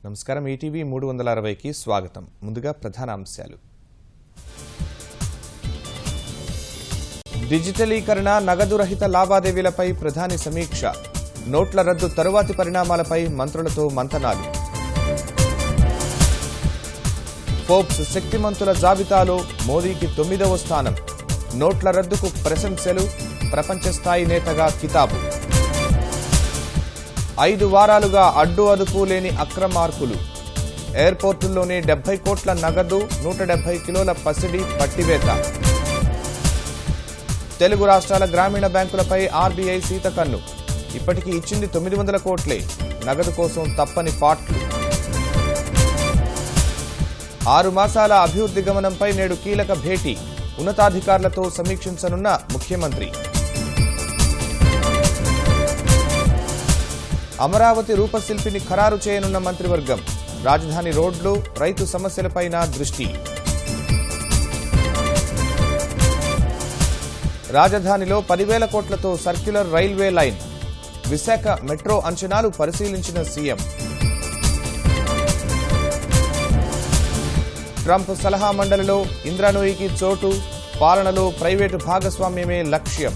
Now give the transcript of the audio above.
నమస్కారం ఈటీవీ 360కి స్వాగతం. ముందుగా ప్రధాన అంశాలు. డిజిటలీకరణ, నగదు రహిత లావాదేవీలపై ప్రధాని సమీక్ష. నోట్ల రద్దు తరువాతి పరిణామాలపై మంత్రులతో మంతనాలు. ఫోర్బ్స్ శక్తిమంతుల జాబితాలో మోదీకి 9వ స్థానం. నోట్ల రద్దుకు ప్రశంసలు, ప్రపంచ స్థాయి నేతగా కితాబు. 5 వారాలుగా అడ్డు అదుపు లేని అక్రమార్కులు. ఎయిర్పోర్టుల్లోనే 70 కోట్ల నగదు, 170 కిలోల పసిడి పట్టివేత. తెలుగు రాష్ట్రాల గ్రామీణ బ్యాంకులపై ఆర్బీఐ సీతకన్ను. ఇప్పటికీ ఇచ్చింది 900 కోట్లే. నగదు కోసం తప్పని పాట్లు. 6 మాసాల అభివృద్ధి గమనంపై నేడు కీలక భేటీ. ఉన్నతాధికారులతో సమీక్షించనున్న ముఖ్యమంత్రి. అమరావతి రూపశిల్పిని ఖరారు చేయనున్న మంత్రివర్గం. రాజధాని రోడ్లు, రైతు సమస్యలపైన దృష్టి. రాజధానిలో 10,000 కోట్లతో circular railway line. Visakha metro అంచనాలు పరిశీలించిన సీఎం. ట్రంప్ సలహా మండలిలో ఇంద్రానూయికి చోటు. పాలనలో ప్రైవేటు భాగస్వామ్యమే లక్ష్యం.